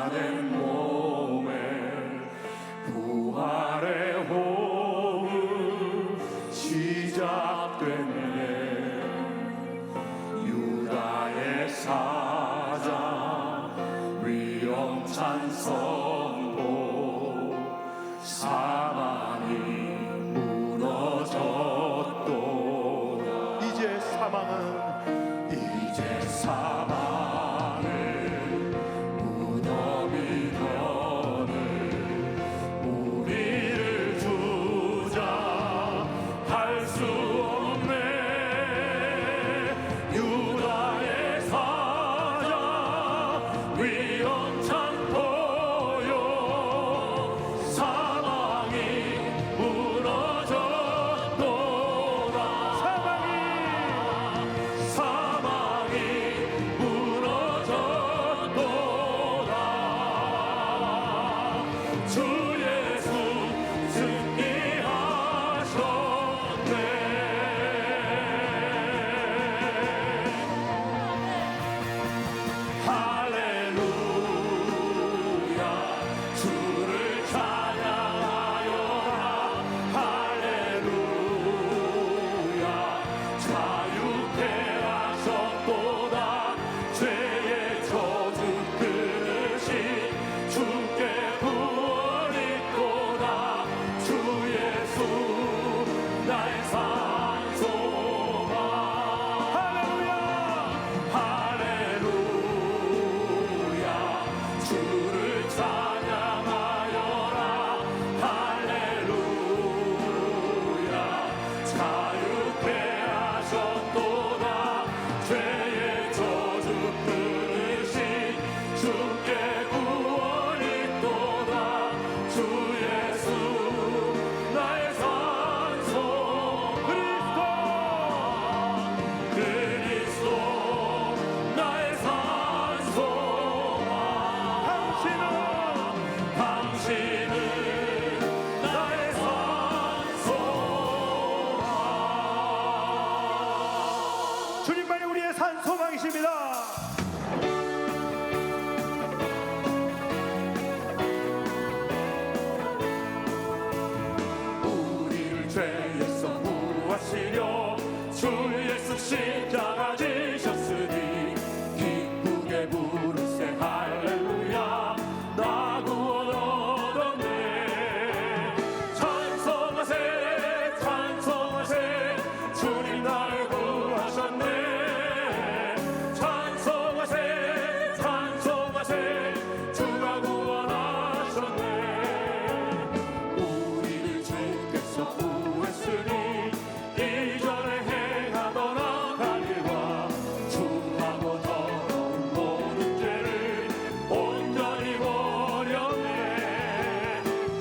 변화된 몸에 부활의 호흡 시작되네. 유다의 사자 위엄찬 선포 사망이 무너졌도다. 이제 사망은 무덤이 되었네. 우리를 주장할 수 없네. 유다의 사자 위엄찬 보여 사망이 무너졌도다. 사망이 무너졌도다. 주 예수 승리하셨네. 할렐루야 주를 찬양하여라. 할렐루야 자유케 하셨도다. 죄의 저주 끊으신 주께 구원 있도다. 주 예수 나의 산소망. 할렐루야 주를 찬양하여라. 할렐루야 자유케 하셨도다. 죄의 저주 끊으신 주께 구원 있도다. 주 예수 나의 산소 그리스도 나의 산소망. 당신은 나의 산소망. 주님만이 우리의 산소망이십니다. 우리를 죄에서 구하시려 주 예수 십자가 지셨으니 기쁘게 부르세. 할렐루야 나 구원 얻었네. 찬송하세 찬송하세 주님 날 구하셨네. 찬송하세 찬송하세 주가 구원하셨네. 우리를 주께서 구했으니 이전에 행하던 악한 일과 추하고 더러운 모든 죄를 온전히 버렸네.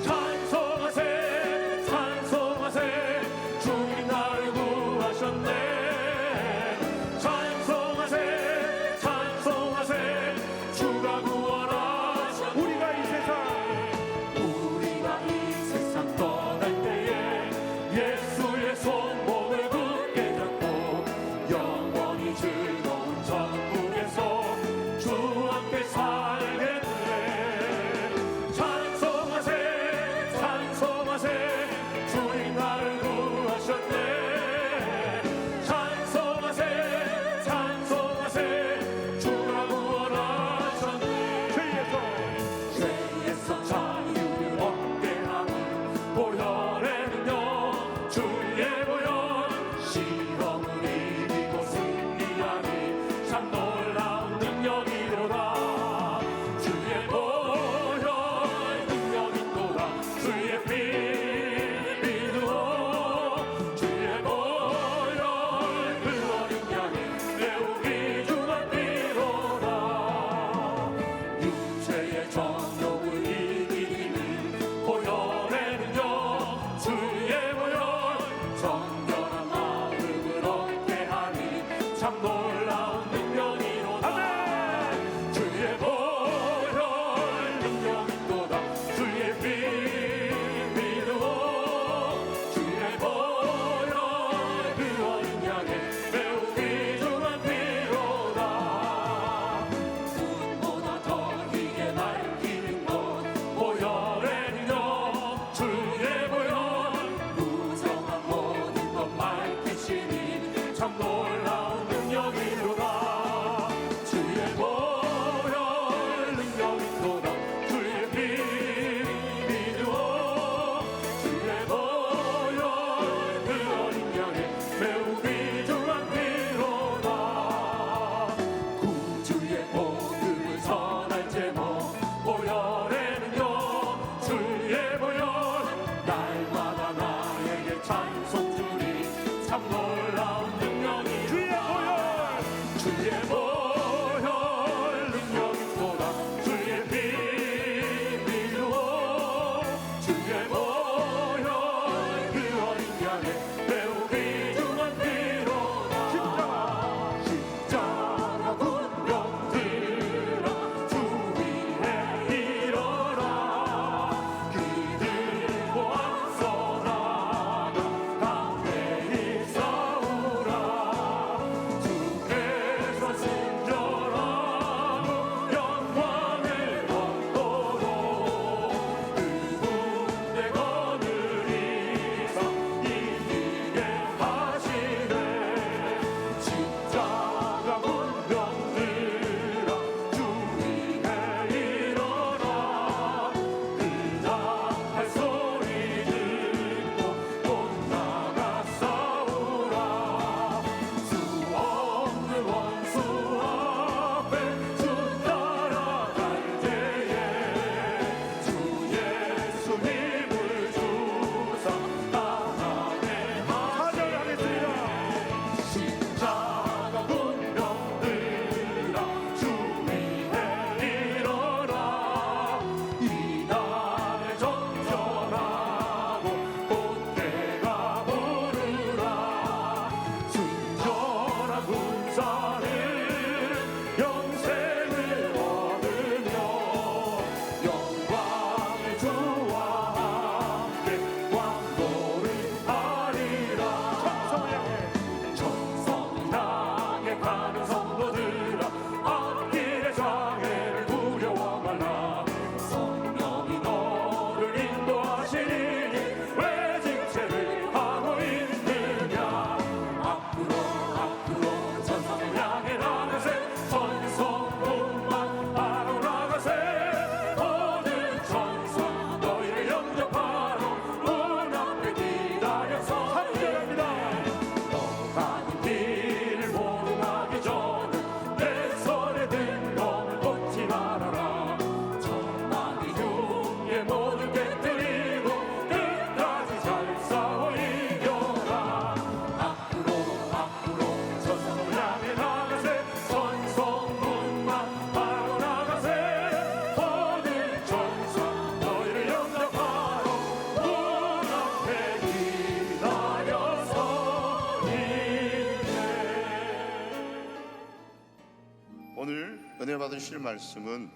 찬송하세 찬송하세 주님 나를 구하셨네. 찬송하세 찬송하세 주가 구원하셨네. 우리가 이 세상 떠날 때에 예수의 손목을 굳게 잡고 영원히 즐거운 천국에서 주 함께 살겠네. 찬송하세 찬송하세 주님 나를 구하셨네. 찬송하세 찬송하세 주가 구원하셨네. 죄에서 자유를 얻게 하는 보혈에는요 주의 보혈 시험을 이기고 승리하니 참 놀라운 능력이로다. 주의 보혈 능력이로다. 주의 피 믿으오. 주의 보혈 그 어린 양의 매우 귀중한 피로다. 육체의 정욕을 이기는 보혈에는요 주의 보혈 정결한 마음을 얻게 하니 참 놀라운 능력이로다. 주의 보혈 능력이로다. 주의 피 믿으오. 주의 보혈 그 어린 양의 매우 귀중한 피로다. 눈보다 더 희게 맑게 주의 보혈 능력이 보다 주의 피 믿으오 주의 보혈 그 어린 양의 매우 귀중한 피로다 십자가 군병들아 주 위에 일어라 기들고 앞서나가 담대히 싸우라 주께서 친절하고 영광을 얻도록 그분의 거느리사 이기게 하시네 십자가 군병들아 주 위에 일어라 그다 할 소리 듣고 못 나가 싸우라 수 없는 원수 앞에 주 따라갈 때에 주 예수님을 주사 나가게 찬양하겠습니다. 십자가 군병들아 주 위에 일어라 이 땅에 정전하고 본때가 부르라 순전한 군사는 영생을 얻으며 영광의 주와 함께 왕노를 하리라 천성을 향해 가는 성도들아 앞길의 장애를 두려워 말라 성령이 너를 인도하시니 왜 지체를 하고 있느냐 앞으로 전성을 향해 나가세 천성문만 바로 나가세 모든 천성 너희를 영접하러 문 앞에 기다려서 함께합니다 너 가는 길을 모르기 전에 내 손에 든 검을 놓지 말아라 천만이 흉에 모두 깨뜨리고 끝까지 잘 싸워 이겨라 앞으로 전성을 향해 나가세 천성문만 바로 나가세 모든 천성 너희를 영접하러 문 앞에 기다려서 오늘 은혜 받으실 말씀은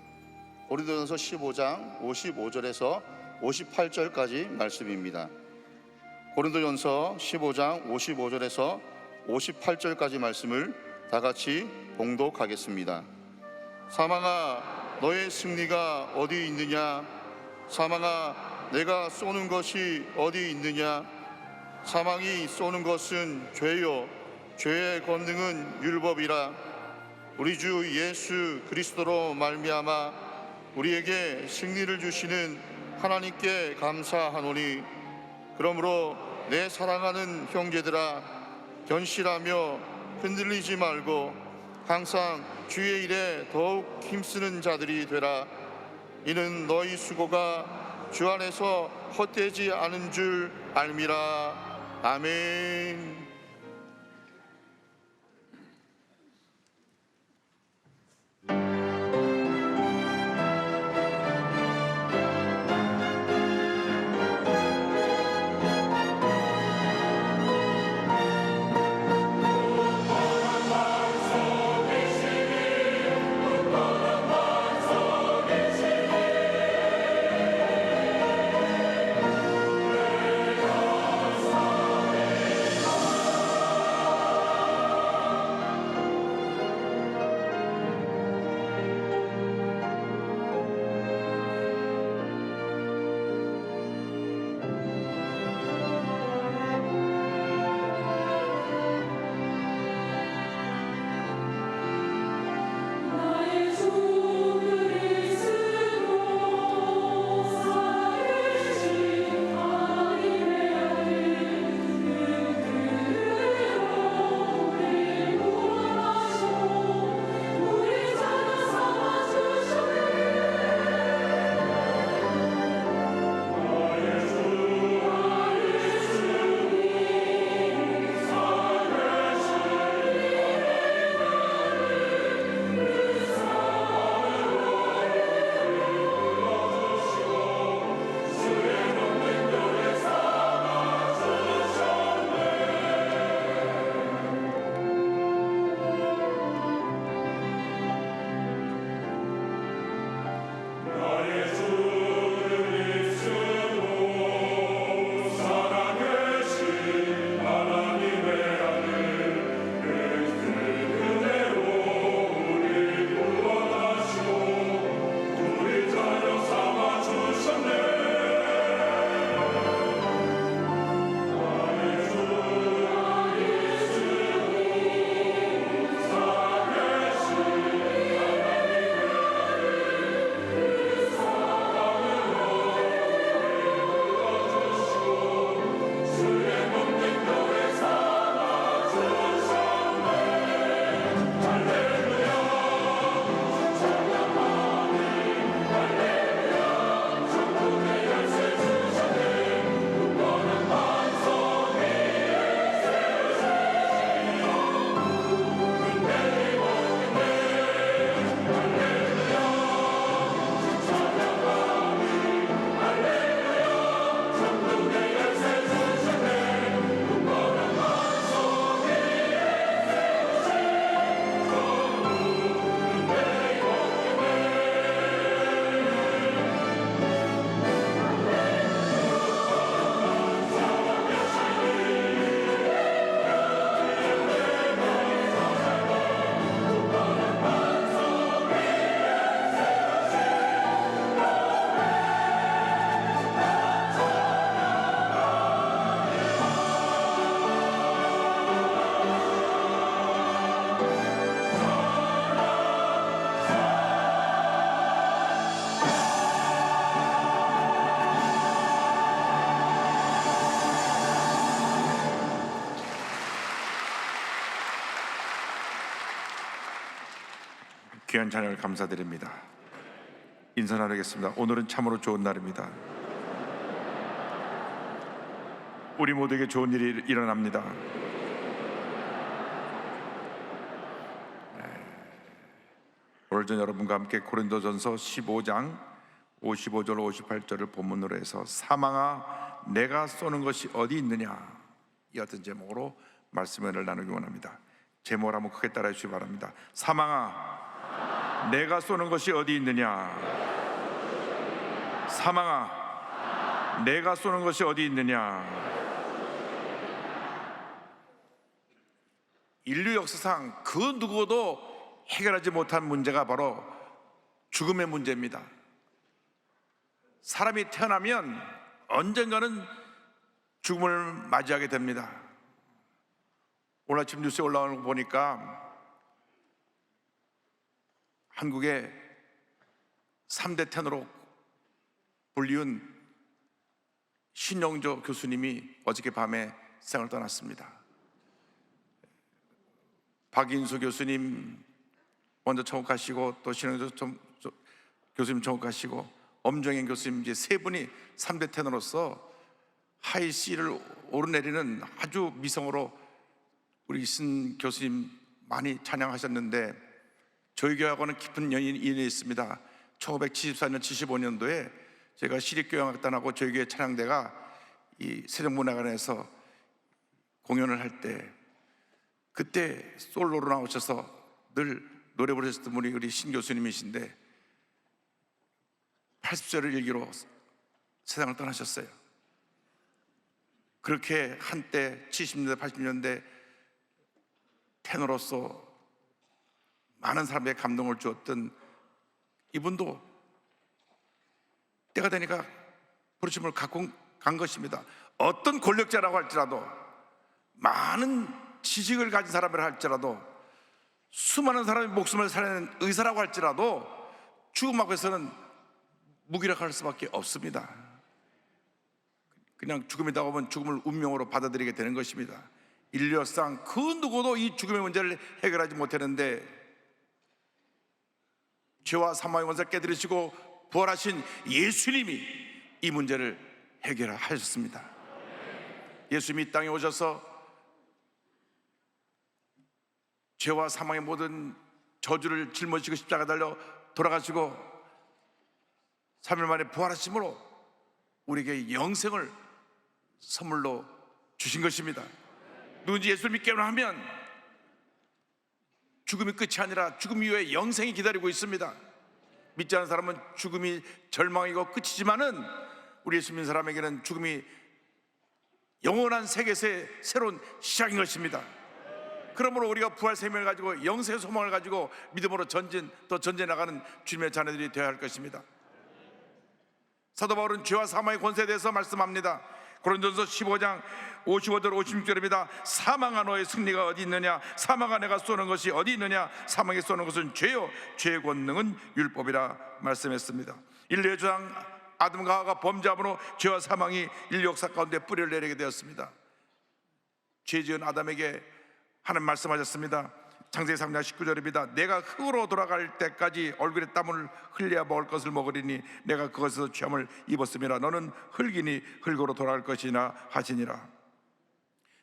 고린도전서 15장 55절에서 58절까지 말씀입니다. 고린도전서 15장 55절에서 58절까지 말씀을 다 같이 봉독하겠습니다. 사망아 너의 승리가 어디 있느냐 사망아 내가 쏘는 것이 어디 있느냐 사망이 쏘는 것은 죄요 죄의 권능은 율법이라 우리 주 예수 그리스도로 말미암아 우리에게 승리를 주시는 하나님께 감사하노니 그러므로 내 사랑하는 형제들아 견실하며 흔들리지 말고 항상 주의 일에 더욱 힘쓰는 자들이 되라 이는 너희 수고가 주 안에서 헛되지 않은 줄 알미라 아멘. 귀한 찬양을 감사드립니다. 인사 나누겠습니다. 오늘은 참으로 좋은 날입니다. 우리 모두에게 좋은 일이 일어납니다. 오늘 전 여러분과 함께 고린도전서 15장 55절 58절을 본문으로 해서 사망아 내가 쏘는 것이 어디 있느냐, 이 같은 제목으로 말씀을 나누기 원합니다. 제목을 한번 크게 따라해 주시기 바랍니다. 사망아 내가 쏘는 것이 어디 있느냐, 사망아 내가 쏘는 것이 어디 있느냐. 인류 역사상 그 누구도 해결하지 못한 문제가 바로 죽음의 문제입니다. 사람이 태어나면 언젠가는 죽음을 맞이하게 됩니다. 오늘 아침 뉴스에 올라오는 거 보니까 한국의 3대 텐으로 불리운 신영조 교수님이 어저께 밤에 세상을 떠났습니다. 박인수 교수님 먼저 청국하시고, 또 신영조 교수님 청국하시고, 엄정현 교수님, 이제 세 분이 3대 테너로서 하이 C를 오르내리는 아주 미성으로 우리 신 교수님 많이 찬양하셨는데, 저희 교회하고는 깊은 인연이 있습니다. 1974년 75년도에 제가 시립교향악단하고 저희 교회 찬양대가 이 세종문화관에서 공연을 할 때, 그때 솔로로 나오셔서 늘 노래 부르셨던 분이 우리 신 교수님이신데 80세를 일기로 세상을 떠나셨어요. 그렇게 한때 70년대 80년대 테너로서 많은 사람에게 감동을 주었던 이분도 때가 되니까 부르심을 갖고 간 것입니다. 어떤 권력자라고 할지라도, 많은 지식을 가진 사람이라 할지라도, 수많은 사람의 목숨을 살리는 의사라고 할지라도 죽음 앞에서는 무기력할 수밖에 없습니다. 그냥 죽음이다 보면 죽음을 운명으로 받아들이게 되는 것입니다. 인류 역사상 그 누구도 이 죽음의 문제를 해결하지 못했는데 죄와 사망의 원사를 깨뜨리시고 부활하신 예수님이 이 문제를 해결하셨습니다. 예수님이 이 땅에 오셔서 죄와 사망의 모든 저주를 짊어지고 십자가 달려 돌아가시고 3일 만에 부활하심으로 우리에게 영생을 선물로 주신 것입니다. 누군지 예수를 믿기만 하면 죽음이 끝이 아니라 죽음 이후에 영생이 기다리고 있습니다. 믿지 않는 사람은 죽음이 절망이고 끝이지만은 우리 예수 믿는 사람에게는 죽음이 영원한 세계에서의 새로운 시작인 것입니다. 그러므로 우리가 부활 생명을 가지고 영생의 소망을 가지고 믿음으로 또 전진해 나가는 주님의 자녀들이 되어야 할 것입니다. 사도 바울은 죄와 사망의 권세에 대해서 말씀합니다. 고린도전서 15장 55절 56절입니다. 사망아 너의 승리가 어디 있느냐, 사망아 내가 쏘는 것이 어디 있느냐, 사망에 쏘는 것은 죄요 죄의 권능은 율법이라 말씀했습니다. 인류의 조상 아담과 하와가 범죄함으로 죄와 사망이 인류 역사 가운데 뿌리를 내리게 되었습니다. 죄 지은 아담에게 하나님 말씀하셨습니다. 창세기 3장 19절입니다. 내가 흙으로 돌아갈 때까지 얼굴에 땀을 흘려야 먹을 것을 먹으리니 내가 그것에서 죄함을 입었음이라. 너는 흙이니 흙으로 돌아갈 것이나 하시니라.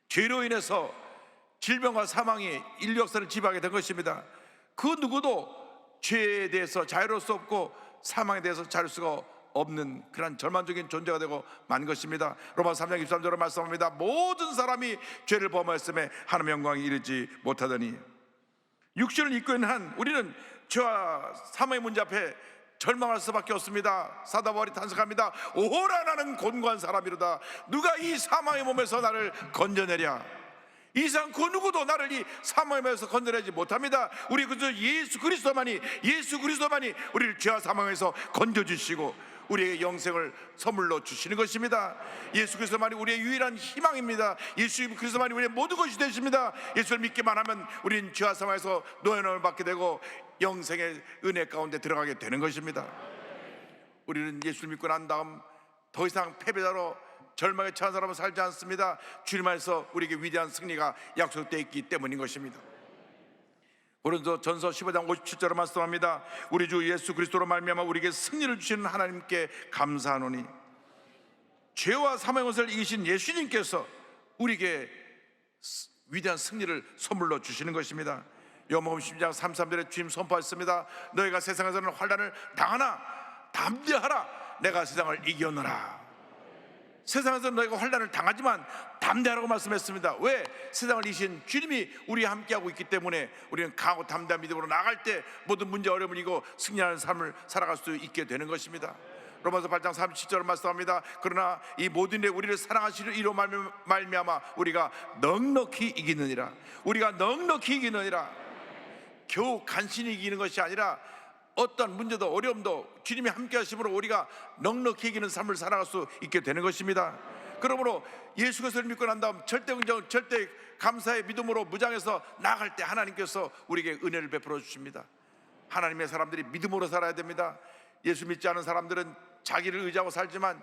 죄로 인해서 질병과 사망이 인류 역사를 지배하게 된 것입니다. 그 누구도 죄에 대해서 자유로울 수 없고 사망에 대해서 자유로울 수가 없는 그런 절망적인 존재가 되고 만 것입니다. 로마서 3장 23절로 말씀합니다. 모든 사람이 죄를 범하였음에 하나님의 영광이 이르지 못하더니. 육신을 입고 있는 한 우리는 죄와 사망의 문제 앞에 절망할 수밖에 없습니다. 사도 바울이 탄식합니다. 오호라 나는 곤고한 사람이로다. 누가 이 사망의 몸에서 나를 건져내랴. 이상 그 누구도 나를 이 사망의 몸에서 건져내지 못합니다. 우리 그저 예수 그리스도만이 우리를 죄와 사망에서 건져주시고 우리에게 영생을 선물로 주시는 것입니다. 예수 그리스도만이 우리의 유일한 희망입니다. 예수 그리스도만이 우리의 모든 것이 되십니다. 예수를 믿기만 하면 우리는 죄와 사망에서 노예노를 받게 되고 영생의 은혜 가운데 들어가게 되는 것입니다. 우리는 예수를 믿고 난 다음 더 이상 패배자로 절망에 처한 사람은 살지 않습니다. 주님 안에서 우리에게 위대한 승리가 약속되어 있기 때문인 것입니다. 고린도전서 15장 57절을 말씀합니다. 우리 주 예수 그리스도로 말미암아 우리에게 승리를 주시는 하나님께 감사하노니, 죄와 사망의 것을 이기신 예수님께서 우리에게 위대한 승리를 선물로 주시는 것입니다. 요한복음 10장 33절에 주님 선포했습니다. 너희가 세상에서는 환난을 당하나 담대하라, 내가 세상을 이겼노라. 세상에서 너희가 환난을 당하지만 담대하라고 말씀했습니다. 왜? 세상을 이기신 주님이 우리와 함께하고 있기 때문에 우리는 강하고 담대한 믿음으로 나갈 때 모든 문제 어려움을 이기고 승리하는 삶을 살아갈 수 있게 되는 것입니다. 로마서 8장 37절을 말씀합니다. 그러나 이 모든 일에 우리를 사랑하시는 이로 말미암아 우리가 넉넉히 이기느니라. 우리가 넉넉히 이기느니라. 겨우 간신히 이기는 것이 아니라 어떤 문제도 어려움도 주님이 함께 하심으로 우리가 넉넉히 이기는 삶을 살아갈 수 있게 되는 것입니다. 그러므로 예수 그리스도를 믿고 난 다음 절대 긍정, 절대 감사의 믿음으로 무장해서 나아갈 때 하나님께서 우리에게 은혜를 베풀어 주십니다. 하나님의 사람들이 믿음으로 살아야 됩니다. 예수 믿지 않은 사람들은 자기를 의지하고 살지만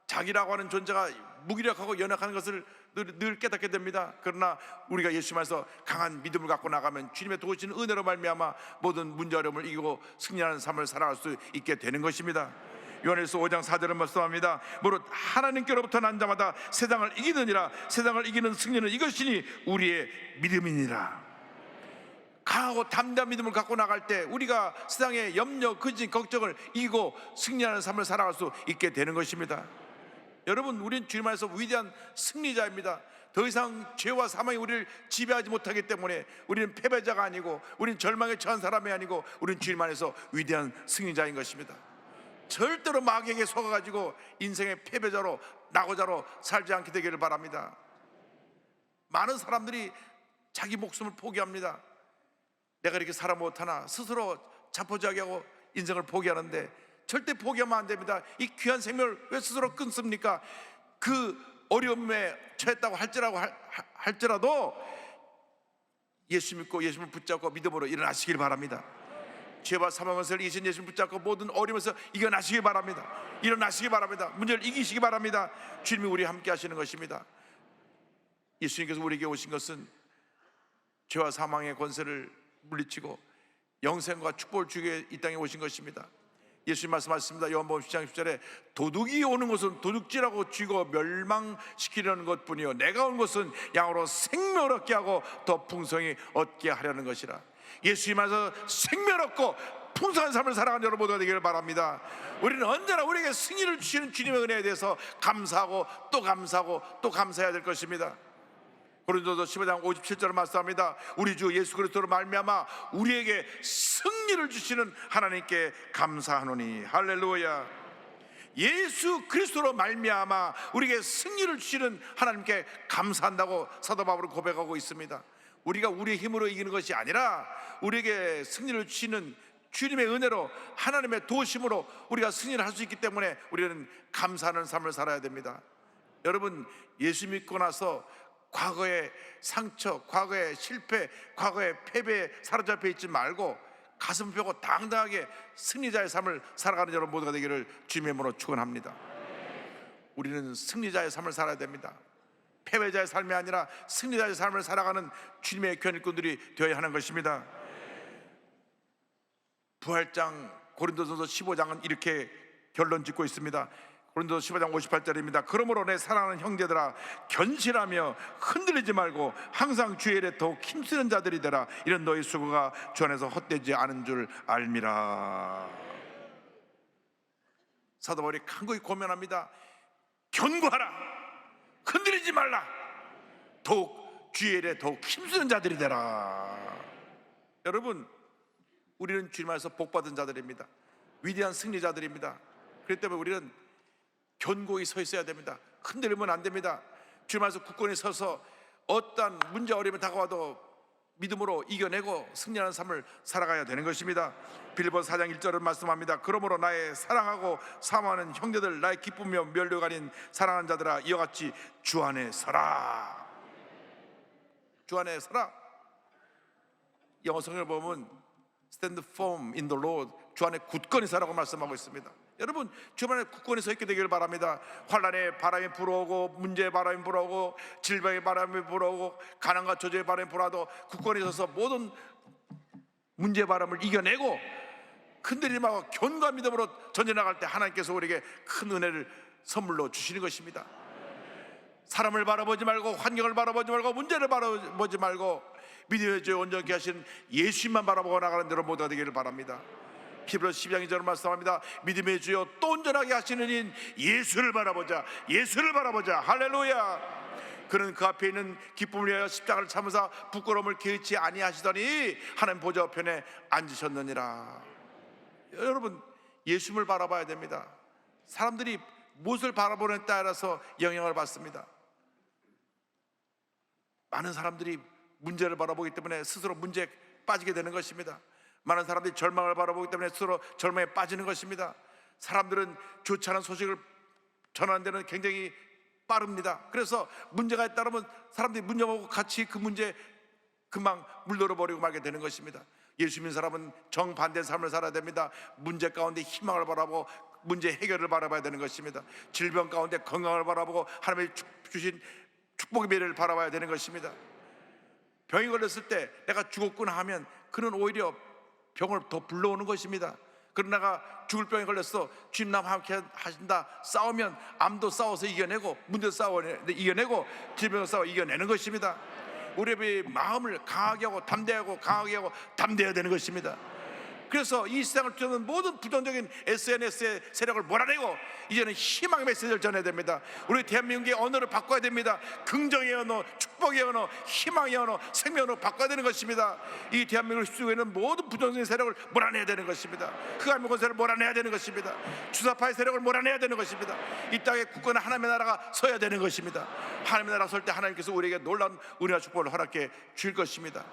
자기라고 하는 존재가 무기력하고 연약한 것을 늘 깨닫게 됩니다. 그러나 우리가 예수 안에서 강한 믿음을 갖고 나가면 주님의 도우시는 은혜로 말미암아 모든 문제 어려움을 이기고 승리하는 삶을 살아갈 수 있게 되는 것입니다. 요한일서 5장 4절은 말씀합니다. 무릇 하나님께로부터 난 자마다 세상을 이기느니라. 세상을 이기는 승리는 이것이니 우리의 믿음이니라. 강하고 담대한 믿음을 갖고 나갈 때 우리가 세상의 염려, 근심, 걱정을 이기고 승리하는 삶을 살아갈 수 있게 되는 것입니다. 여러분, 우리는 주님 안에서 위대한 승리자입니다. 더 이상 죄와 사망이 우리를 지배하지 못하기 때문에 우리는 패배자가 아니고 우리는 절망에 처한 사람이 아니고 우리는 주님 안에서 위대한 승리자인 것입니다. 절대로 마귀에게 속아가지고 인생의 패배자로 낙오자로 살지 않게 되기를 바랍니다. 많은 사람들이 자기 목숨을 포기합니다. 내가 이렇게 살아 못하나 스스로 자포자기하고 인생을 포기하는데 절대 포기하면 안 됩니다. 이 귀한 생명을 왜 스스로 끊습니까? 그 어려움에 처했다고 할지라도 예수 믿고 예수를 붙잡고 믿음으로 일어나시길 바랍니다. 죄와 사망을 이기신 예수를 붙잡고 모든 어려움에서 이겨나시기 바랍니다. 일어나시기 바랍니다. 문제를 이기시기 바랍니다. 주님이 우리 함께 하시는 것입니다. 예수님께서 우리에게 오신 것은 죄와 사망의 권세를 물리치고 영생과 축복을 주기 위해 이 땅에 오신 것입니다. 예수님 말씀하셨습니다. 요한복음 10장 10절에 도둑이 오는 것은 도둑질하고 쥐고 멸망시키려는 것뿐이요 내가 온 것은 양으로 생명을 얻게 하고 더 풍성히 얻게 하려는 것이라. 예수님 안에서 생명 얻고 풍성한 삶을 살아가는 여러분 모두가 되기를 바랍니다. 우리는 언제나 우리에게 승리를 주시는 주님의 은혜에 대해서 감사하고 또 감사하고 또 감사해야 될 것입니다. 고린도서 15장 57절을 말씀합니다. 우리 주 예수 그리스도로 말미암아 우리에게 승리를 주시는 하나님께 감사하노니. 할렐루야. 예수 그리스도로 말미암아 우리에게 승리를 주시는 하나님께 감사한다고 사도 바울은 고백하고 있습니다. 우리가 우리의 힘으로 이기는 것이 아니라 우리에게 승리를 주시는 주님의 은혜로 하나님의 도우심으로 우리가 승리를 할 수 있기 때문에 우리는 감사하는 삶을 살아야 됩니다. 여러분, 예수 믿고 나서 과거의 상처, 과거의 실패, 과거의 패배에 사로잡혀 있지 말고 가슴 펴고 당당하게 승리자의 삶을 살아가는 여러분 모두가 되기를 주님의 이름으로 축원합니다. 우리는 승리자의 삶을 살아야 됩니다. 패배자의 삶이 아니라 승리자의 삶을 살아가는 주님의 견일꾼들이 되어야 하는 것입니다. 부활장 고린도전서 15장은 이렇게 결론 짓고 있습니다. 고린도서 15장 58절입니다. 그러므로 내 사랑하는 형제들아 견실하며 흔들리지 말고 항상 주의 일에 더욱 힘쓰는 자들이 되라. 이런 너희 수고가 주 안에서 헛되지 않은 줄 알미라. 사도 바울이 간곡히 고면합니다. 견고하라, 흔들리지 말라, 더욱 주의 일에 더욱 힘쓰는 자들이 되라. 여러분, 우리는 주님 안에서 복받은 자들입니다. 위대한 승리자들입니다. 그렇기 때문에 우리는 견고히 서 있어야 됩니다. 흔들리면 안 됩니다. 주님 안에서 굳건히 서서 어떠한 문제 어려움이 다가와도 믿음으로 이겨내고 승리하는 삶을 살아가야 되는 것입니다. 빌립보서 4장 1절을 말씀합니다. 그러므로 나의 사랑하고 사모하는 형제들, 나의 기쁘며 면류가 아닌 사랑하는 자들아 이와 같이 주 안에 서라. 주 안에 서라. 영어 성경을 보면 Stand firm in the Lord, 주 안에 굳건히 서라고 말씀하고 있습니다. 여러분, 주 안에 굳건히 서 있게 되기를 바랍니다. 환난의 바람이 불어오고 문제의 바람이 불어오고 질병의 바람이 불어오고 가난과 저주의 바람이 불어도 굳건히 서서 모든 문제 바람을 이겨내고 흔들림하고 견고한 믿음으로 전진해 나갈 때 하나님께서 우리에게 큰 은혜를 선물로 주시는 것입니다. 사람을 바라보지 말고, 환경을 바라보지 말고, 문제를 바라보지 말고 믿음의 주 온전케 하시는 예수님만 바라보고 나가는 여러분 모두가 되기를 바랍니다. 히브리서 12장 2절을 말씀합니다. 믿음의 주여 또 온전하게 하시는 인 예수를 바라보자. 예수를 바라보자. 할렐루야. 그는 그 앞에 있는 기쁨을 위하여 십자가를 참으사 부끄러움을 개의치 아니하시더니 하나님 보좌 우편에 앉으셨느니라. 여러분, 예수님을 바라봐야 됩니다. 사람들이 무엇을 바라보느냐에 따라서 영향을 받습니다. 많은 사람들이 문제를 바라보기 때문에 스스로 문제에 빠지게 되는 것입니다. 많은 사람들이 절망을 바라보기 때문에 스스로 절망에 빠지는 것입니다. 사람들은 좋지 않은 소식을 전하는 데는 굉장히 빠릅니다. 그래서 문제가 있다면 사람들이 문제 보고 같이 그 문제에 금방 물들어 버리고 말게 되는 것입니다. 예수 믿는 사람은 정반대의 삶을 살아야 됩니다. 문제 가운데 희망을 바라보고 문제 해결을 바라봐야 되는 것입니다. 질병 가운데 건강을 바라보고 하나님의 주신 축복의 미래를 바라봐야 되는 것입니다. 병이 걸렸을 때 내가 죽었구나 하면 그는 오히려 병을 더 불러오는 것입니다. 그러나가 죽을 병에 걸렸어, 주님 나와 함께 하신다, 싸우면 암도 싸워서 이겨내고, 문제도 싸워 이겨내고, 질병도 싸워 이겨내는 것입니다. 우리의 마음을 강하게 하고 담대하고 강하게 하고 담대해야 되는 것입니다. 그래서 이 세상을 주는 모든 부정적인 SNS의 세력을 몰아내고 이제는 희망의 메시지를 전해야 됩니다. 우리 대한민국의 언어를 바꿔야 됩니다. 긍정의 언어, 축복의 언어, 희망의 언어, 생명의 언어로 바꿔야 되는 것입니다. 이 대한민국을 휩쓰고 있는 모든 부정적인 세력을 몰아내야 되는 것입니다. 흑암의 권세를 몰아내야 되는 것입니다. 주사파의 세력을 몰아내야 되는 것입니다. 이 땅에 굳건한 하나님의 나라가 서야 되는 것입니다. 하나님의 나라 설 때 하나님께서 우리에게 놀라운 은혜와 축복을 허락해 줄 것입니다.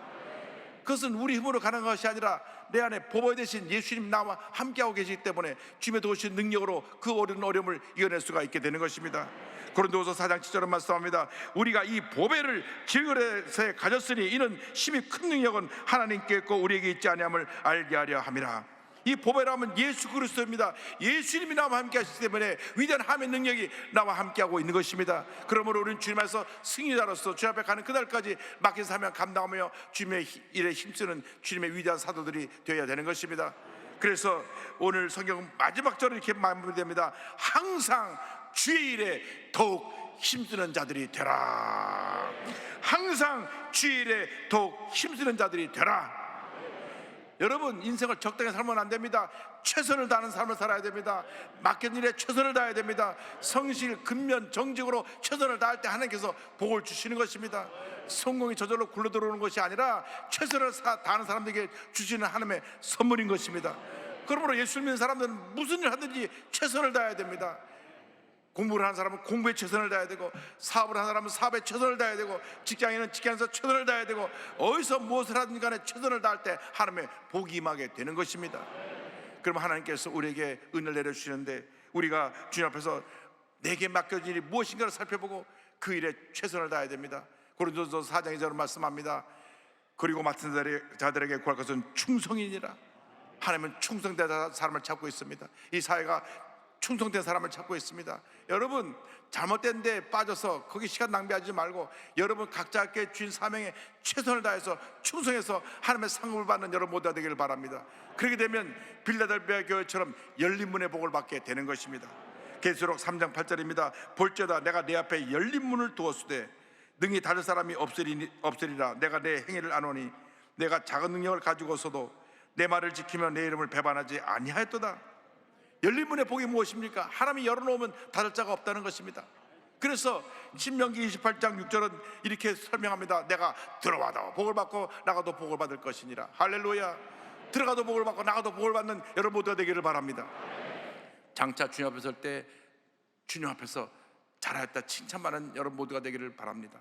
그것은 우리 힘으로 가능한 것이 아니라 내 안에 보배 되신 예수님 나와 함께하고 계시기 때문에 주님의 도우신 능력으로 그 어려운 어려움을 이겨낼 수가 있게 되는 것입니다. 고린도후서 4장 7절은 말씀합니다. 우리가 이 보배를 질그릇에 가졌으니 이는 심히 큰 능력은 하나님께 있고 우리에게 있지 아니함을 알게 하려 함이라. 이 보배라면 예수 그리스도입니다. 예수님이 나와 함께 하시기 때문에 위대한 하나님의 능력이 나와 함께하고 있는 것입니다. 그러므로 우리는 주님 안에서 승리자로서 주님 앞에 가는 그날까지 맡긴 사명 감당하며 주님의 일에 힘쓰는 주님의 위대한 사도들이 되어야 되는 것입니다. 그래서 오늘 성경 마지막 절은 이렇게 마무리됩니다. 항상 주의 일에 더욱 힘쓰는 자들이 되라. 항상 주의 일에 더욱 힘쓰는 자들이 되라. 여러분, 인생을 적당히 살면 안 됩니다. 최선을 다하는 삶을 살아야 됩니다. 맡긴 일에 최선을 다해야 됩니다. 성실, 근면, 정직으로 최선을 다할 때 하나님께서 복을 주시는 것입니다. 성공이 저절로 굴러 들어오는 것이 아니라 최선을 다하는 사람들에게 주시는 하나님의 선물인 것입니다. 그러므로 예수 믿는 사람들은 무슨 일 하든지 최선을 다해야 됩니다. 공부를 하는 사람은 공부에 최선을 다해야 되고, 사업을 하는 사람은 사업에 최선을 다해야 되고, 직장인은 직장에서 최선을 다해야 되고, 어디서 무엇을 하든 간에 최선을 다할 때 하나님의 복이 임하게 되는 것입니다. 그럼 하나님께서 우리에게 은혜를 내려주시는데 우리가 주님 앞에서 내게 맡겨진 일이 무엇인가를 살펴보고 그 일에 최선을 다해야 됩니다. 고린도서 4장 2절은 말씀합니다. 그리고 맡은 자들에게 구할 것은 충성이니라. 하나님은 충성된 사람을 찾고 있습니다. 이 사회가 충성된 사람을 찾고 있습니다. 여러분, 잘못된 데 빠져서 거기 시간 낭비하지 말고 여러분 각자께 주신 사명에 최선을 다해서 충성해서 하나님의 상급을 받는 여러분 모두가 되기를 바랍니다. 그렇게 되면 빌라델비아 교회처럼 열린 문의 복을 받게 되는 것입니다. 계시록 3장 8절입니다. 볼지어다 내가 내 앞에 열린 문을 두었으되 능히 닫을 사람이 없으리라. 내가 내 행위를 아노니 내가 작은 능력을 가지고서도 내 말을 지키며 내 이름을 배반하지 아니하였도다. 열린 문의 복이 무엇입니까? 하나님이 열어놓으면 닫을 자가 없다는 것입니다. 그래서 신명기 28장 6절은 이렇게 설명합니다. 내가 들어와도 복을 받고 나가도 복을 받을 것이니라. 할렐루야. 들어가도 복을 받고 나가도 복을 받는 여러분 모두가 되기를 바랍니다. 장차 주님 앞에 설 때 주님 앞에서 잘하였다 칭찬받는 여러분 모두가 되기를 바랍니다.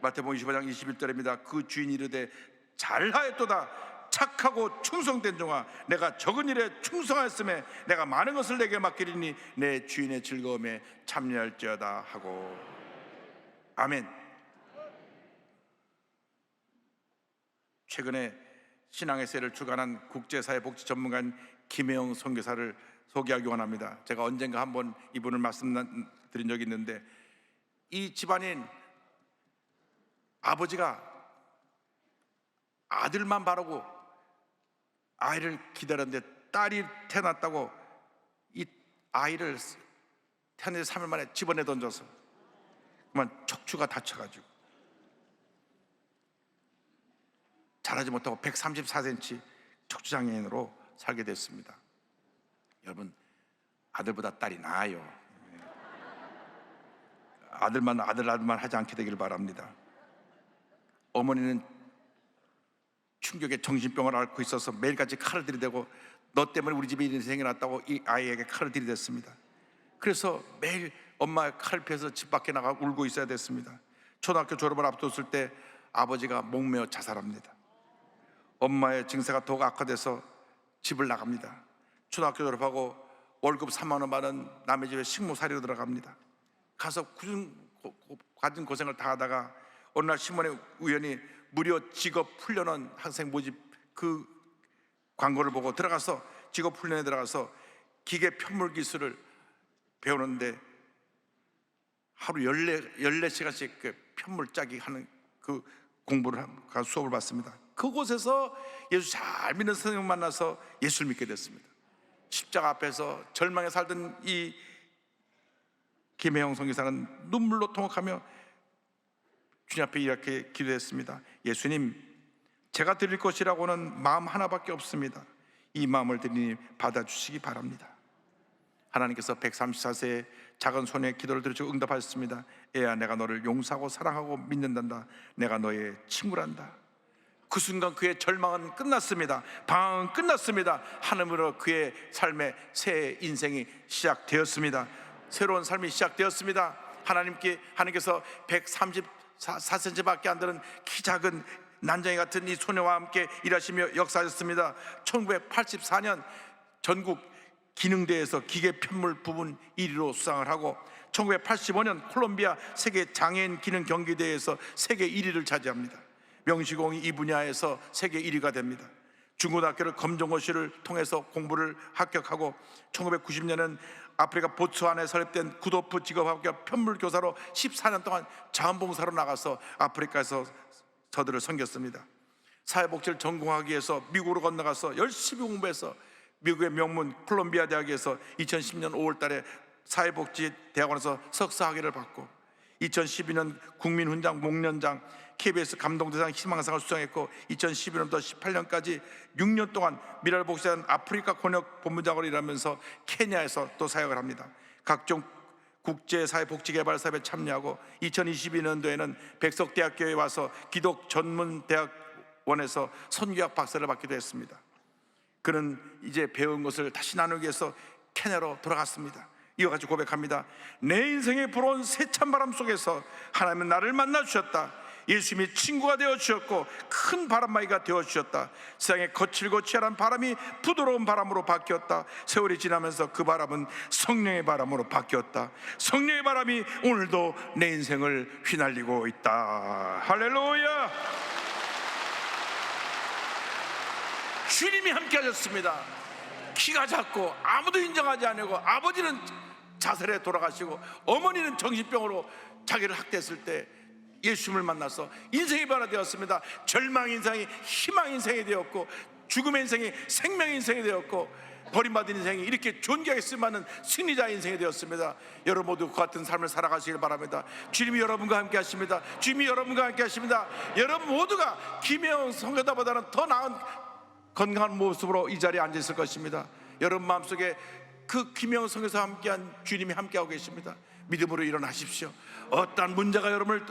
마태복음 25장 21절입니다. 그 주인이 이르되 잘하였도다 착하고 충성된 종아, 내가 적은 일에 충성하였음에 내가 많은 것을 내게 맡기리니 내 주인의 즐거움에 참여할지어다 하고. 아멘. 최근에 신앙의 세를 주관한 국제사회복지 전문가인 김혜영 선교사를 소개하기 원합니다. 제가 언젠가 한번 이분을 말씀드린 적이 있는데, 이 집안인 아버지가 아들만 바라고 아이를 기다렸는데 딸이 태어났다고 이 아이를 태어난 3일 만에 집어내 던져서 그만 척추가 다쳐가지고 자라지 못하고 134cm 척추장애인으로 살게 됐습니다. 여러분, 아들보다 딸이 나아요. 아들만 하지 않게 되기를 바랍니다. 어머니는 충격에 정신병을 앓고 있어서 매일같이 칼을 들이대고 너 때문에 우리 집에 이런 생이 났다고 이 아이에게 칼을 들이댔습니다. 그래서 매일 엄마의 칼을 피해서 집 밖에 나가 울고 있어야 됐습니다. 초등학교 졸업을 앞뒀을 때 아버지가 목매어 자살합니다. 엄마의 증세가 더욱 악화돼서 집을 나갑니다. 초등학교 졸업하고 월급 3만 원 받은 남의 집에 식모살이로 들어갑니다. 가서 가진 고생을 다 하다가 어느 날 신문에 우연히 무료 직업 훈련원 학생 모집 그 광고를 보고 들어가서 직업 훈련에 들어가서 기계 편물 기술을 배우는데 하루 14시간씩 그 편물 짜기 하는 그 공부를 수업을 받습니다. 그곳에서 예수 잘 믿는 선생님을 만나서 예수를 믿게 됐습니다. 십자가 앞에서 절망에 살던 이 김혜영 선교사는 눈물로 통곡하며 주님 앞에 이렇게 기도했습니다. 예수님, 제가 드릴 것이라고는 마음 하나밖에 없습니다. 이 마음을 드리니 받아주시기 바랍니다. 하나님께서 134세의 작은 소녀의 기도를 들으시고 응답하셨습니다. 애야, 내가 너를 용서하고 사랑하고 믿는단다. 내가 너의 친구란다. 그 순간 그의 절망은 끝났습니다. 방황은 끝났습니다. 하늘으로 그의 삶의 새 인생이 시작되었습니다. 새로운 삶이 시작되었습니다. 하나님께서 134cm밖에 안 되는 키 작은 난장이 같은 이 소녀와 함께 일하시며 역사하셨습니다. 1984년 전국 기능대회에서 기계 편물 부분 1위로 수상을 하고 1985년 콜롬비아 세계 장애인 기능 경기대회에서 세계 1위를 차지합니다. 명시공이 이 분야에서 세계 1위가 됩니다. 중고등학교를 검정고시를 통해서 공부를 합격하고 1990년에는 아프리카 보츠와나에 설립된 구도프 직업학교 편물교사로 14년 동안 자원봉사로 나가서 아프리카에서 저들을 섬겼습니다. 사회복지를 전공하기 위해서 미국으로 건너가서 열심히 공부해서 미국의 명문 콜롬비아 대학에서 2010년 5월 달에 사회복지대학원에서 석사학위를 받고 2012년 국민훈장 목련장 KBS 감동대상 희망상을 수상했고 2012년부터 18년까지 6년 동안 미랄복지단 아프리카 권역 본부장으로 일하면서 케냐에서 또 사역을 합니다. 각종 국제사회복지개발사업에 참여하고 2022년도에는 백석대학교에 와서 기독 전문대학원에서 선교학 박사를 받기도 했습니다. 그는 이제 배운 것을 다시 나누기 위해서 케냐로 돌아갔습니다. 이와 같이 고백합니다. 내 인생의 불어온 세찬 바람 속에서 하나님은 나를 만나 주셨다. 예수님이 친구가 되어 주셨고 큰 바람막이가 되어 주셨다. 세상에 거칠고 치열한 바람이 부드러운 바람으로 바뀌었다. 세월이 지나면서 그 바람은 성령의 바람으로 바뀌었다. 성령의 바람이 오늘도 내 인생을 휘날리고 있다. 할렐루야. 주님이 함께 하셨습니다. 키가 작고 아무도 인정하지 않고 아버지는 자살에 돌아가시고 어머니는 정신병으로 자기를 학대했을 때 예수님을 만나서 인생이 변화되었습니다. 절망 인생이 희망 인생이 되었고 죽음의 인생이 생명 인생이 되었고 버림받은 인생이 이렇게 존귀하게 쓰임받는 승리자 인생이 되었습니다. 여러분 모두 그 같은 삶을 살아가시길 바랍니다. 주님이 여러분과 함께 하십니다. 주님이 여러분과 함께 하십니다. 여러분 모두가 김혜영 선교사보다는 더 나은 건강한 모습으로 이 자리에 앉아 있을 것입니다. 여러분 마음속에 그 김혜영 선교사와 함께한 주님이 함께하고 계십니다. 믿음으로 일어나십시오. 어떠한 문제가 여러분을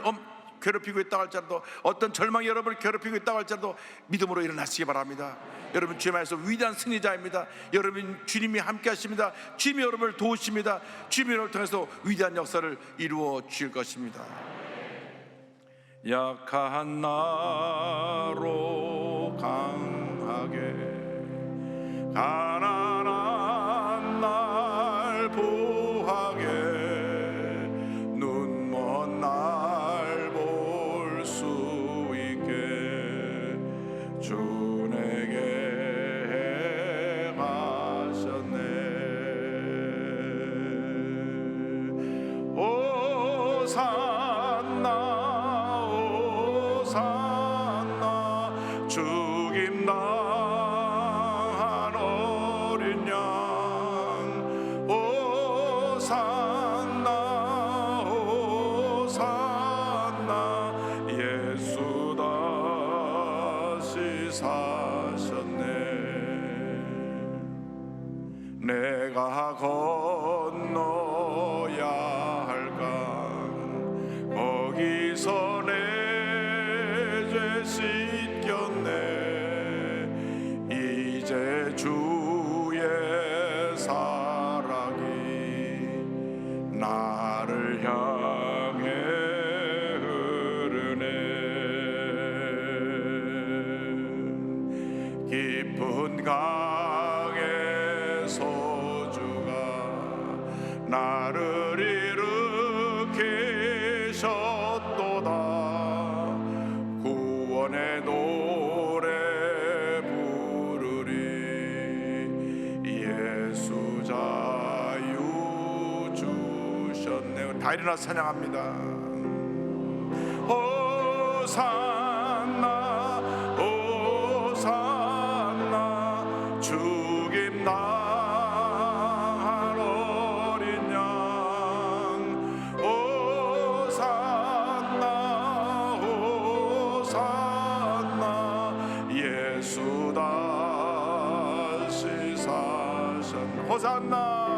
괴롭히고 있다고 할지라도 어떤 절망이 여러분을 괴롭히고 있다고 할지라도 믿음으로 일어나시기 바랍니다. 여러분 주님 안에서 위대한 승리자입니다. 여러분 주님이 함께 하십니다. 주님이 여러분을 도우십니다. 주님이 여러분을 통해서 위대한 역사를 이루어 주실 것입니다. 약한 나로 강하게 가난한 날 보하게 눈먼 날 볼 수 있게 주 내게 가셨네. 오산나 오산나 죽임 당한 내가 건너야 할까 거기서 내 죄 씻겼네 이제 주의 사랑이 나를 향해 흐르네 깊은 강에 소주가 나를 일으키셨도다 구원의 노래 부르리 예수 자유 주셨네 다 일어나 찬양합니다 호산나 호산나 죽임 당할 어린 양 호산나 호산나 예수 다시 사셨네 호산나